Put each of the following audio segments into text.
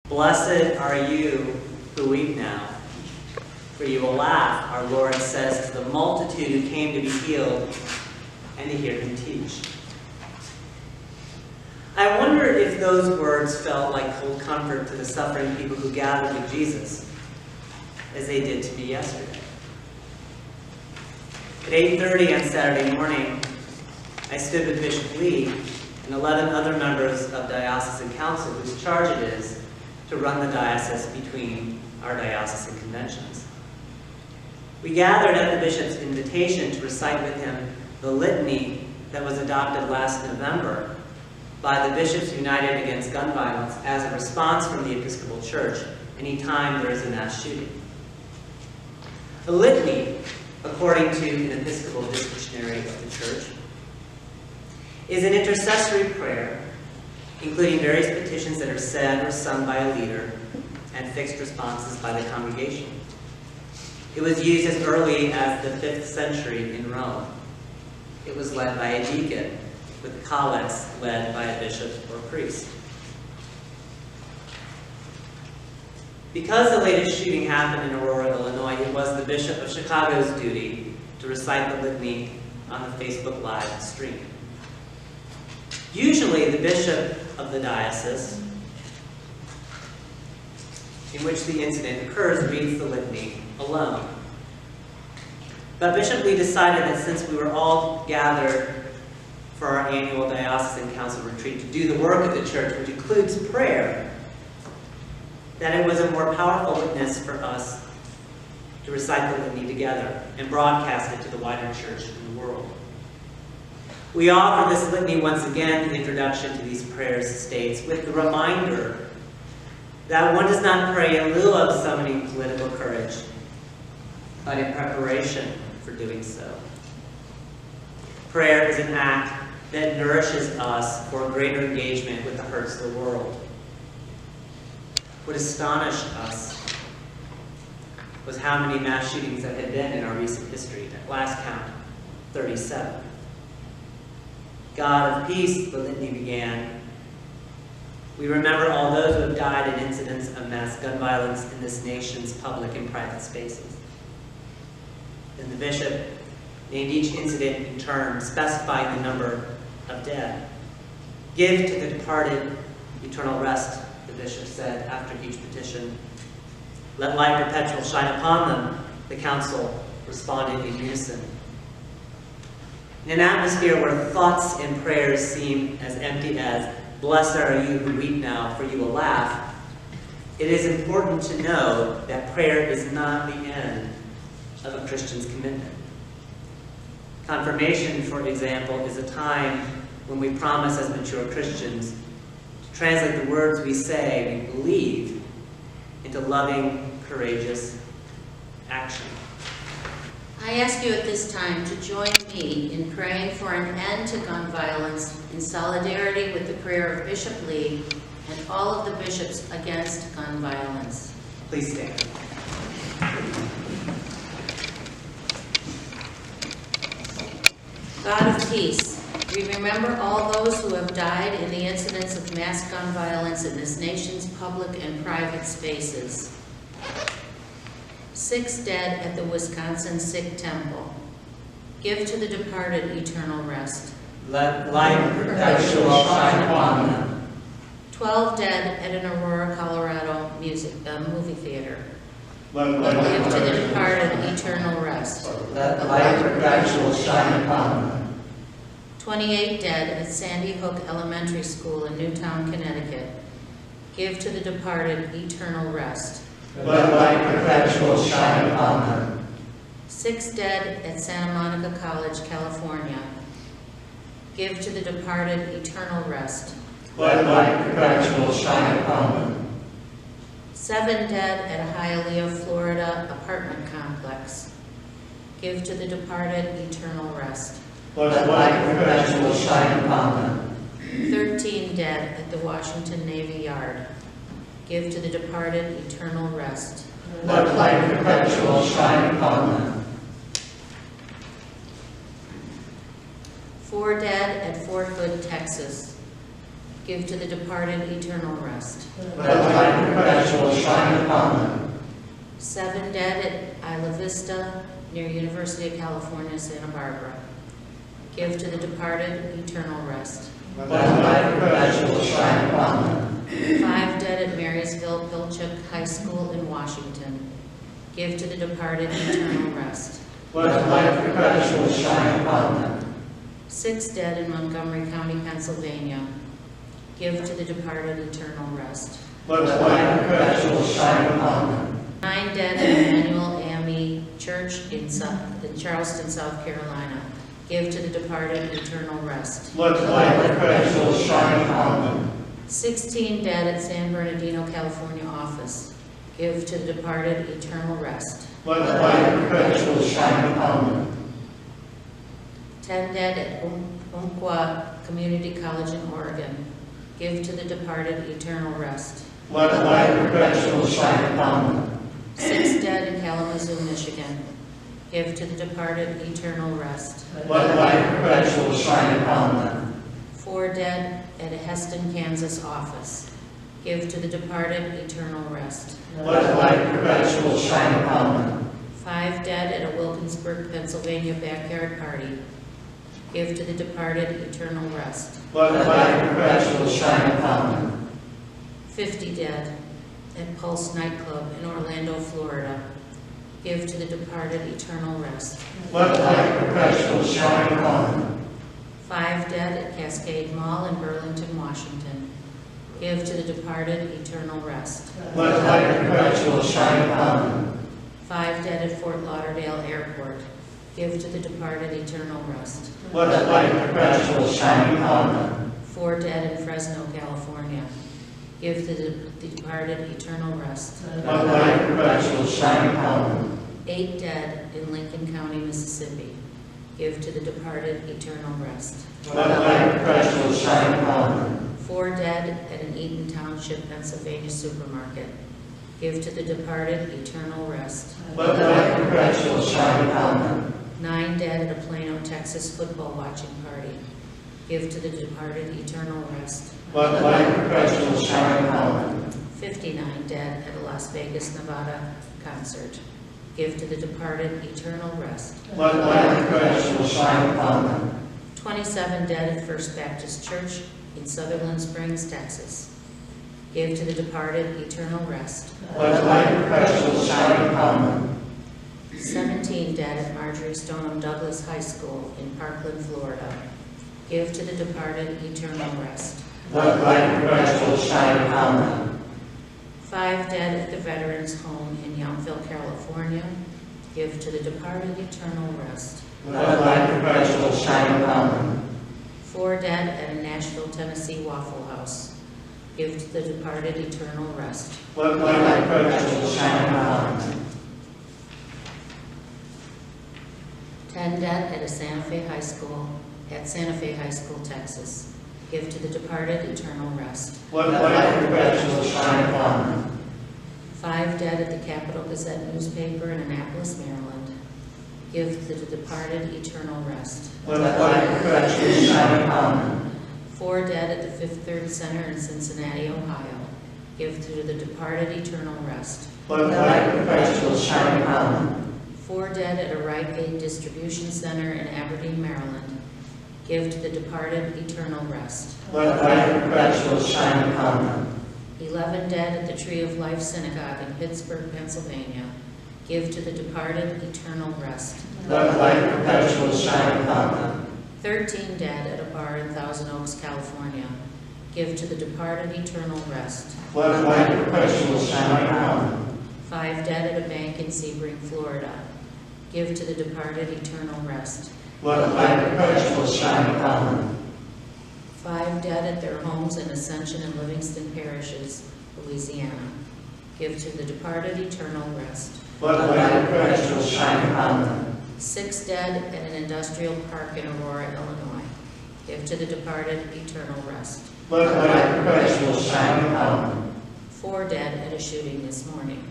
Blessed are you who weep now, for you will laugh, our Lord says to the multitude who came to be healed and to hear him teach. I wonder if those words felt like cold comfort to the suffering people who gathered with Jesus, as they did to me yesterday. At 8:30 on Saturday morning, I stood with Bishop Lee and 11 other members of diocesan council whose charge it is to run the diocese between our diocesan conventions. We gathered at the bishop's invitation to recite with him the litany that was adopted last November by the Bishops United Against Gun Violence as a response from the Episcopal Church anytime there is a mass shooting. The litany, according to an Episcopal dictionary of the Church, is an intercessory prayer, including various petitions that are said or sung by a leader and fixed responses by the congregation. It was used as early as the 5th century in Rome. It was led by a deacon, with collects led by a bishop or priest. Because the latest shooting happened in Aurora, Illinois, it was the Bishop of Chicago's duty to recite the litany on the Facebook Live stream. Usually, the bishop of the diocese in which the incident occurs reads the litany alone. But Bishop Lee decided that since we were all gathered for our annual diocesan council retreat to do the work of the church, which includes prayer, that it was a more powerful witness for us to recite the litany together and broadcast it to the wider church in the world. We offer this litany once again, the introduction to these prayers states, with the reminder that one does not pray in lieu of summoning political courage, but in preparation for doing so. Prayer is an act that nourishes us for greater engagement with the hurts of the world. What astonished us was how many mass shootings there had been in our recent history. At last count, 37. God of peace, the litany began. We remember all those who have died in incidents of mass gun violence in this nation's public and private spaces. Then the bishop named each incident in turn, specifying the number of dead. Give to the departed eternal rest, the bishop said after each petition. Let light perpetual shine upon them, the council responded in unison. In an atmosphere where thoughts and prayers seem as empty as, blessed are you who weep now, for you will laugh, it is important to know that prayer is not the end of a Christian's commitment. Confirmation, for example, is a time when we promise as mature Christians to translate the words we say, we believe, into loving, courageous action. I ask you at this time to join me in praying for an end to gun violence in solidarity with the prayer of Bishop Lee and all of the bishops against gun violence. Please stand. God of peace, we remember all those who have died in the incidents of mass gun violence in this nation's public and private spaces. 6 dead at the Wisconsin Sikh Temple. Give to the departed eternal rest. Let light perpetual shine upon them. 12 dead at an Aurora, Colorado movie theater. Give to the departed eternal rest. Let light perpetual shine upon them. 28 dead at Sandy Hook Elementary School in Newtown, Connecticut. Give to the departed eternal rest. Let light perpetual shine upon them. 6 dead at Santa Monica College, California. Give to the departed eternal rest. Let light perpetual shine upon them. 7 dead at Hialeah, Florida apartment complex. Give to the departed eternal rest. Let light perpetual shine upon them. 13 dead at the Washington Navy Yard. Give to the departed eternal rest. Let light perpetual shine upon them. 4 dead at Fort Hood, Texas. Give to the departed eternal rest. Let light perpetual shine upon them. 7 dead at Isla Vista, near University of California, Santa Barbara. Give to the departed eternal rest. Let light perpetual shine upon them. 5 dead at Marysville Pilchuck High School in Washington. Give to the departed eternal rest. Let light perpetual shine upon them. 6 dead in Montgomery County, Pennsylvania. Give to the departed eternal rest. Let light perpetual shine upon them. 9 dead at Emmanuel AME Church in Charleston, South Carolina. Give to the departed eternal rest. Let light perpetual shine upon them. 16 dead at San Bernardino, California office. Give to the departed eternal rest. Let light perpetual shine upon them. 10 dead at Umpqua Community College in Oregon. Give to the departed eternal rest. Let light perpetual shine upon them. 6 dead in Kalamazoo, Michigan. Give to the departed eternal rest. Let light perpetual shine upon them. 4 dead at a Heston, Kansas office. Give to the departed eternal rest. Let light perpetual shine upon them. 5 dead at a Wilkinsburg, Pennsylvania backyard party. Give to the departed eternal rest. Let light perpetual shine upon them. 50 dead at Pulse nightclub in Orlando, Florida. Give to the departed eternal rest. Let light perpetual shine upon them. 5 dead at Cascade Mall in Burlington, Washington. Give to the departed eternal rest. Let light perpetual shine upon them. 5 dead at Fort Lauderdale Airport. Give to the departed eternal rest. Let light perpetual shine upon them. 4 dead in Fresno, California. Give to the departed eternal rest. Let light perpetual shine upon them. 8 dead in Lincoln County, Mississippi. Give to the departed eternal rest. Let light perpetual shine upon them. 4 dead at an Eaton Township, Pennsylvania supermarket. Give to the departed eternal rest. Let light perpetual shine upon them. 9 dead at a Plano, Texas football watching party. Give to the departed eternal rest. Let light perpetual shine upon them. 59 dead at a Las Vegas, Nevada concert. Give to the departed eternal rest. Let light perpetual shine upon them. 27 dead at First Baptist Church in Sutherland Springs, Texas. Give to the departed eternal rest. Let light perpetual shine upon them. 17 dead at Marjorie Stoneham Douglas High School in Parkland, Florida. Give to the departed eternal rest. Let light perpetual shine upon them. 5 dead at the Veterans Home in Yountville, California. Give to the departed eternal rest. Let light perpetual shine upon them. 4 dead at a Nashville, Tennessee Waffle House. Give to the departed eternal rest. Let light perpetual shine upon them. 10 dead at Santa Fe High School, Texas. Give to the departed eternal rest. Let light perpetual shine upon them. 5 dead at the Capital Gazette newspaper in Annapolis, Maryland. Give to the departed eternal rest. Let light perpetual shine upon them. 4 dead at the Fifth Third Center in Cincinnati, Ohio. Give to the departed eternal rest. Let light perpetual shine upon them. 4 dead at a Rite Aid distribution center in Aberdeen, Maryland. Give to the departed eternal rest. Let light perpetual shine upon them. 11 dead at the Tree of Life Synagogue in Pittsburgh, Pennsylvania. Give to the departed eternal rest. Let light perpetual shine upon them. 13 dead at a bar in Thousand Oaks, California. Give to the departed eternal rest. Let light perpetual shine upon them. 5 dead at a bank in Sebring, Florida. Give to the departed eternal rest. Let light perpetual shine upon them. 5 dead at their homes in Ascension and Livingston parishes, Louisiana. Give to the departed eternal rest. Let light perpetual shine upon them. 6 dead at an industrial park in Aurora, Illinois. Give to the departed eternal rest. Let light perpetual shine upon them. 4 dead at a shooting this morning.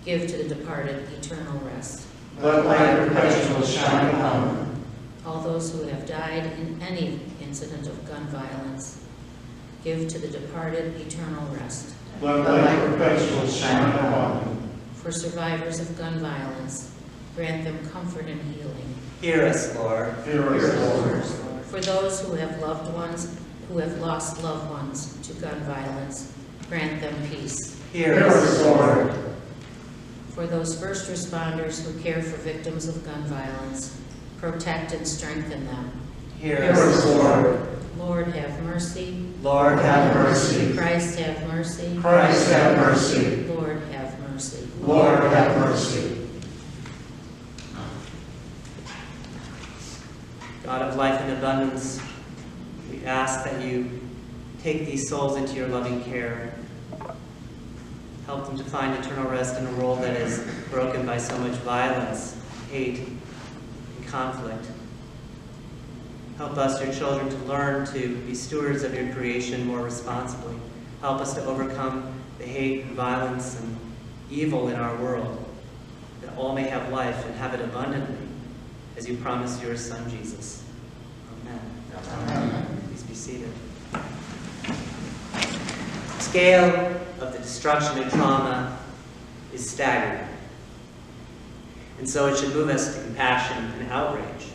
Give to the departed eternal rest. Let light perpetual shine upon them. All those who have died in any incident of gun violence. Give to the departed eternal rest. Let light perpetual shine upon them. For survivors of gun violence, grant them comfort and healing. Hear us, Lord. Hear us, Lord. For those who have lost loved ones to gun violence, grant them peace. Hear Hear us, us, Lord. For those first responders who care for victims of gun violence, protect and strengthen them. Hear Hear us, Lord. Lord, have mercy. Lord, have mercy. Christ, have mercy. Christ, have mercy. Lord, have mercy. Lord, have mercy. God of life and abundance, we ask that you take these souls into your loving care. Help them to find eternal rest in a world that is broken by so much violence, hate, and conflict. Help us, your children, to learn to be stewards of your creation more responsibly. Help us to overcome the hate and violence and evil in our world, that all may have life and have it abundantly, as you promised your Son, Jesus. Amen. Amen. Please be seated. The scale of the destruction and trauma is staggering. And so it should move us to compassion and outrage.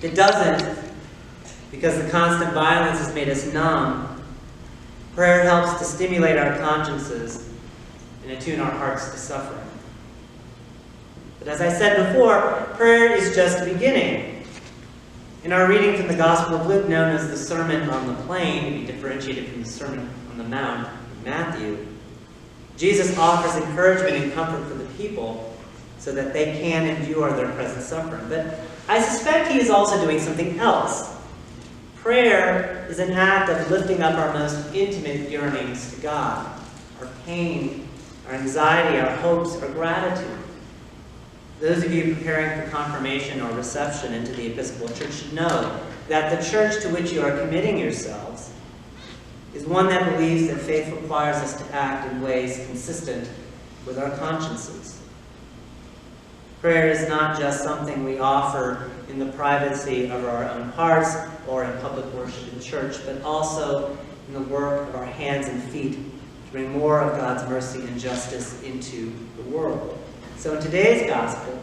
It doesn't, because the constant violence has made us numb. Prayer helps to stimulate our consciences and attune our hearts to suffering. But as I said before, prayer is just the beginning. In our reading from the Gospel of Luke, known as the Sermon on the Plain, to be differentiated from the Sermon on the Mount in Matthew, Jesus offers encouragement and comfort for the people so that they can endure their present suffering. But I suspect he is also doing something else. Prayer is an act of lifting up our most intimate yearnings to God, our pain, our anxiety, our hopes, our gratitude. Those of you preparing for confirmation or reception into the Episcopal Church should know that the church to which you are committing yourselves is one that believes that faith requires us to act in ways consistent with our consciences. Prayer is not just something we offer in the privacy of our own hearts or in public worship in church, but also in the work of our hands and feet to bring more of God's mercy and justice into the world. So in today's gospel,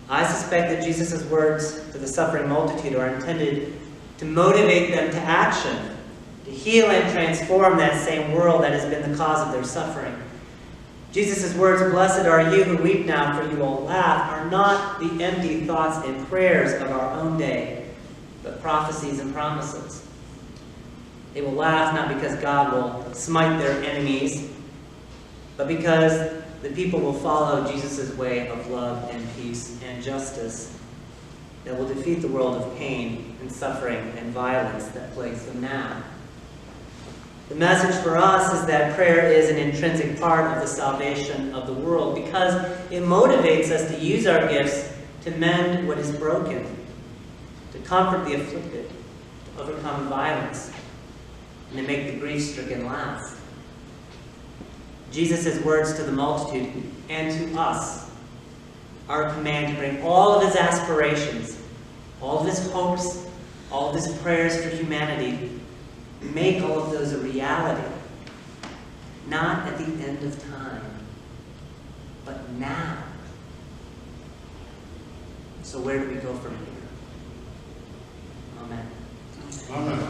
I suspect that Jesus' words to the suffering multitude are intended to motivate them to action, to heal and transform that same world that has been the cause of their suffering. Jesus' words, "Blessed are you who weep now, for you will laugh," are not the empty thoughts and prayers of our own day, but prophecies and promises. They will laugh not because God will smite their enemies, but because the people will follow Jesus' way of love and peace and justice that will defeat the world of pain and suffering and violence that plagues them now. The message for us is that prayer is an intrinsic part of the salvation of the world because it motivates us to use our gifts to mend what is broken, to comfort the afflicted, to overcome violence, and to make the grief-stricken laugh. Jesus' words to the multitude and to us are a command to bring all of his aspirations, all of his hopes, all of his prayers for humanity, make all of those a reality, not at the end of time, but now. So where do we go from here? Amen. Amen.